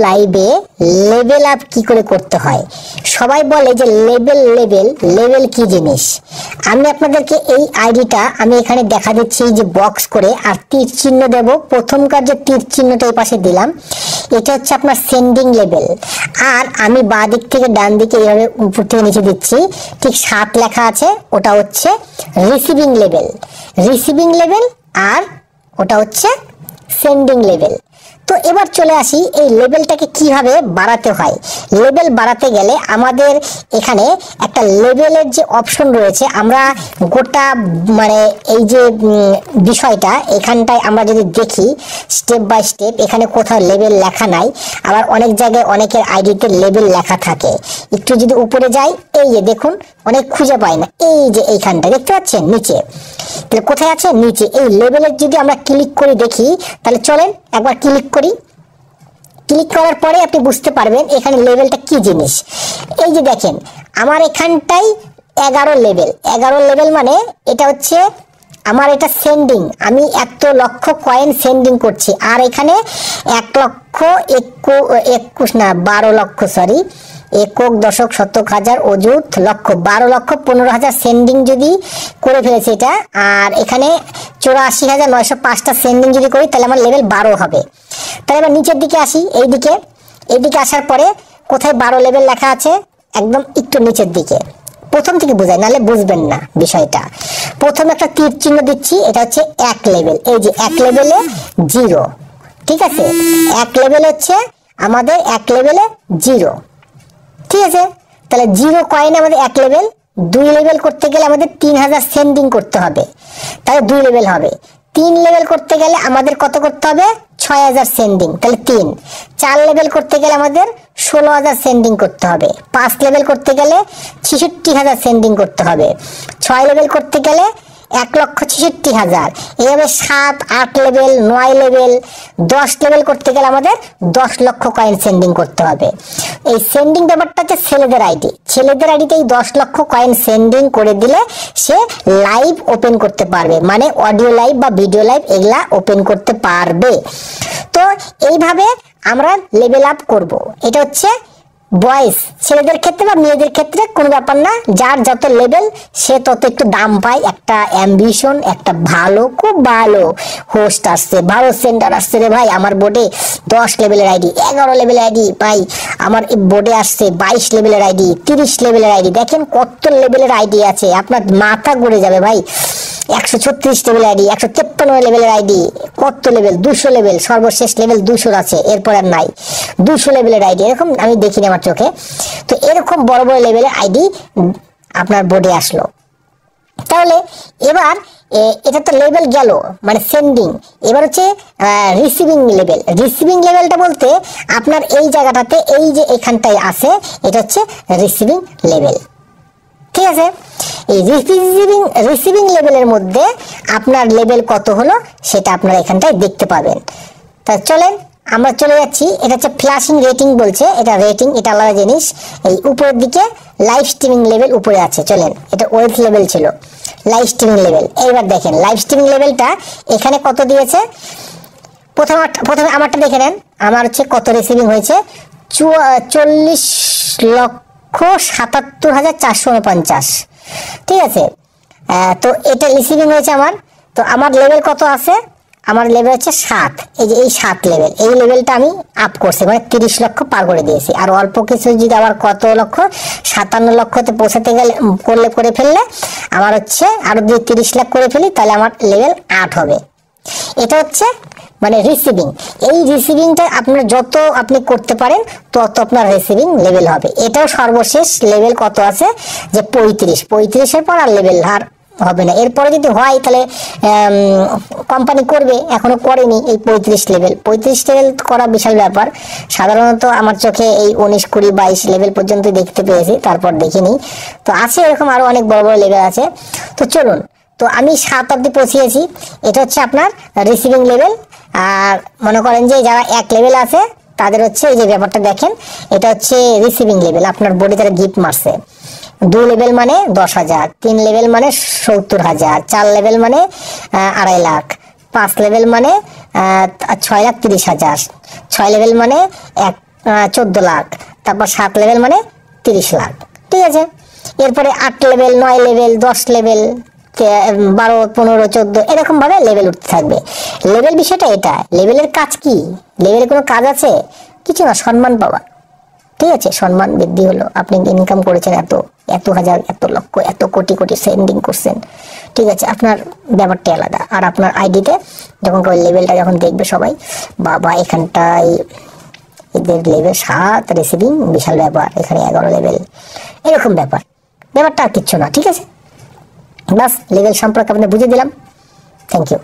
লাইভে level up কি করে করতে হয়। সবাই বলে যে লেভেল লেভেল লেভেল কি জিনিস। আমি আপনাদেরকে এই আইডিটা আমি এখানে দেখা দিচ্ছি যে বক্স করে, আর তীর চিহ্ন দেব। প্রথমকার যে তীর চিহ্নটা এই পাশে দিলাম, এটা হচ্ছে আপনার সেন্ডিং লেভেল। আর আমি বাঁ দিক থেকে ডান দিকে এইভাবে উপর থেকে নিচে দিচ্ছি, ঠিক 7 লেখা আছে, ওটা হচ্ছে রিসিভিং লেভেল। রিসিভিং লেভেল আর ওটা হচ্ছে সেন্ডিং লেভেল। তো এবার চলে আসি এই লেভেলটাকে কিভাবে বাড়াতে হয়। লেভেল বাড়াতে গেলে আমাদের এখানে একটা লেভেলের যে অপশন রয়েছে, আমরা গোটা মানে এই যে বিষয়টা এখানটায় আমরা যদি দেখি স্টেপ বাই স্টেপ, এখানে কোথাও লেভেল লেখা নাই। আবার অনেক জায়গায় অনেকের আইডিতে লেভেল লেখা থাকে। একটু যদি উপরে যাই, এই যে দেখুন অনেক খুঁজে পায় না, এই যে এইখানটা দেখতে পাচ্ছেন নিচে, তাহলে কোথায় আছে নিচে। এই লেভেলের যদি আমরা ক্লিক করে দেখি, তাহলে চলেন একবার ক্লিক করি। ক্লিক করার পরে আপনি বুঝতে পারবেন এখানে লেভেলটা কি জিনিস। এই যে দেখেন আমার এখানটাই 11 লেভেল। 11 লেভেল মানে এটা হচ্ছে আমার এটা সেন্ডিং, আমি 1 লক্ষ কয়েন সেন্ডিং করছি। আর এখানে 12 লক্ষ সরি, একক দশক শতক হাজার অযুত লক্ষ 12 লক্ষ 15 হাজার সেন্ডিং যদি করে ফেলেছে এটা। আর এখানে 84,905টা সেন্ডিং যদি করি, তাহলে আমার লেভেল 12 হবে। তাহলে এবার নিচের দিকে আসি, এইদিকে আসার পরে কোথায় 12 লেভেল লেখা আছে, একদম একটু নিচের দিকে। প্রথম থেকে বোঝাই, নাহলে বুঝবেন না বিষয়টা। প্রথমে একটা তীর চিহ্ন দিচ্ছি, এটা হচ্ছে 1 লেভেল। এই যে 1 লেভেলে 0, ঠিক আছে। 1 লেভেল হচ্ছে আমাদের 1 লেভেলে 0, ঠিক আছে। তাহলে 0 কয়েনে আমাদের 1 লেভেল। 2 লেভেল করতে গেলে আমাদের 3000 সেন্ডিং করতে হবে, তাহলে 2 লেভেল হবে। 3 লেভেল করতে গেলে আমাদের কত করতে হবে, 6000 সেন্ডিং, তাহলে 3। 4 লেভেল করতে গেলে আমাদের 16000 সেন্ডিং করতে হবে। 5 লেভেল করতে গেলে 66000 সেন্ডিং করতে হবে। 6 লেভেল করতে গেলে 1,66,000। এইভাবে 7, 8 লেভেল, 9 লেভেল, 10 লেভেল করতে গেলে আমাদের 10 লক্ষ কয়েন সেন্ডিং করতে হবে। এই সেন্ডিং ব্যাপারটা হচ্ছে ছেলেদের আইডি। ছেলেদের আইডিতে এই 10 লক্ষ কয়েন সেন্ডিং করে দিলে সে লাইভ ওপেন করতে পারবে, মানে অডিও লাইভ বা ভিডিও লাইভ এগুলা ওপেন করতে পারবে। তো এইভাবে আমরা লেভেল আপ করব। এটা হচ্ছে বয়েস, ছেলেদের ক্ষেত্রে বা মেয়েদের ক্ষেত্রে কোনো ব্যাপার না। যার যত লেভেল সে তত একটু দাম পায়, একটা অ্যাম্বিশন, একটা ভালো, খুব ভালো হোস্ট আসছে, ভালো সেন্টার আসছে রে ভাই। আমার বোর্ডে 10 লেভেলের আইডি, 11 লেভেলের আইডি ভাই, আমার বোর্ডে আসছে 22 লেভেলের আইডি, 30 লেভেলের আইডি। দেখেন কত লেভেলের আইডি আছে, আপনার মাথা ঘুরে যাবে ভাই। 136 লেভেলের আইডি, 153 লেভেলের আইডি, কত লেভেল, 200 লেভেল, সর্বশেষ লেভেল 200 আছে, এরপর আর নাই। 200 লেভেলের আইডি এরকম আমি দেখিনি আমার চোখে। তো এরকম বড় বড় লেভেলের আইডি আপনার বোর্ডে আসলো। তাহলে এবার এটা তো লেভেল গেল, মানে সেন্ডিং। এবার হচ্ছে রিসিভিং লেভেল। রিসিভিং লেভেলটা বলতে আপনার এই জায়গাটাতে, এই যে এখানটায় আছে, এটা হচ্ছে রিসিভিং লেভেল, ঠিক আছে। এই রিসিভিং লেভেলের মধ্যে আপনার লেভেল কত হলো সেটা আপনারা এখানটায় দেখতে পাবেন। তা চলেন আমরা চলে যাচ্ছি। এটা হচ্ছে ফ্ল্যাশিং রেটিং বলছে, এটা রেটিং, এটা আলাদা জিনিস। এই উপরের দিকে লাইভ স্ট্রিমিং লেভেল উপরে আছে, চলেন। এটা ওয়েলথ লেভেল ছিল, লাইভ স্ট্রিমিং লেভেল। এইবার দেখেন লাইভ স্ট্রিমিং লেভেলটা এখানে কত দিয়েছে। প্রথমে আমারটা দেখে নেন, আমার হচ্ছে কত রিসিভিং হয়েছে, 40,77,449, ঠিক আছে। তো এটা রিসিভিং হয়েছে আমার। তো আমার লেভেল কত আছে, আমার লেভেল হচ্ছে 7। এই যে এই 7 লেভেল, এই লেভেলটা আমি আপ করছি, মানে 30 লক্ষ পার করে দিয়েছি। আর অল্প কিছু যদি আবার কত লক্ষ, 57 লক্ষতে পৌঁছাতে গেলে করে ফেললে আমার হচ্ছে আরো 30 লাখ করে ফেলি, তাহলে আমার লেভেল 8 হবে। এটা হচ্ছে মানে রিসিভিং। এই রিসিভিংটা আপনার যত আপনি করতে পারেন তত আপনার রিসিভিং লেভেল হবে। এটাও সর্বশেষ লেভেল কত আছে যে 35-এর পর আর লেভেল আর হবে না। এরপরে যদি হয় তাহলে কোম্পানি করবে, এখনো করেনি। এই 35 লেভেল করা বিশাল ব্যাপার। সাধারণত আমার চোখে এই 19, 20, 22 লেভেল পর্যন্ত দেখতে পেয়েছি, তারপর দেখিনি। তো আছে এরকম আরো অনেক বড় বড় লেভেল আছে। তো চলুন, তো আমি 7 অব্দি পৌঁছিয়েছি। এটা হচ্ছে আপনার রিসিভিং লেভেল। আর মনে করেন যে যারা 1 লেভেল আছে তাদের হচ্ছে এই যে ব্যাপারটা দেখেন, এটা হচ্ছে রিসিভিং লেভেল। আপনার বডি তারা গিফট মারছে। 2 লেভেল মানে 10,000, 3 লেভেল মানে 70,000, 4 লেভেল মানে 2.5 লাখ, 5 লেভেল মানে 6,30,000, 6 লেভেল মানে 14 লাখ, তারপর 7 লেভেল মানে 30 লাখ। ঠিক আছে, এরপরে 8 লেভেল, 9 লেভেল, 10 লেভেল, 12, 15, 14 এরকম ভাবে লেভেল উঠতে থাকবে। লেভেল বিষয়টা এটা। লেভেলের কাজ কি? লেভেলের কোনো কাজ আছে? কিছু না, সম্মান পাওয়া। ঠিক আছে, সম্মান বৃদ্ধি হলো, আপনি ইনকাম করেছেন এত হাজার, এত লক্ষ, এত কোটি কোটি সেন্ডিং করছেন। ঠিক আছে, আপনার ব্যাপারটা আলাদা। আর আপনার আইডিতে যখন লেভেলটা যখন দেখবে সবাই, বাবা এখানটায় এদের লেভেল 7 রিসিভিং, বিশাল ব্যাপার, এখানে 11 লেভেল, এরকম ব্যাপারটা আর কিচ্ছু না। ঠিক আছে, বাস লেভেল সম্পর্কে আপনাদের বুঝিয়ে দিলাম। Thank you.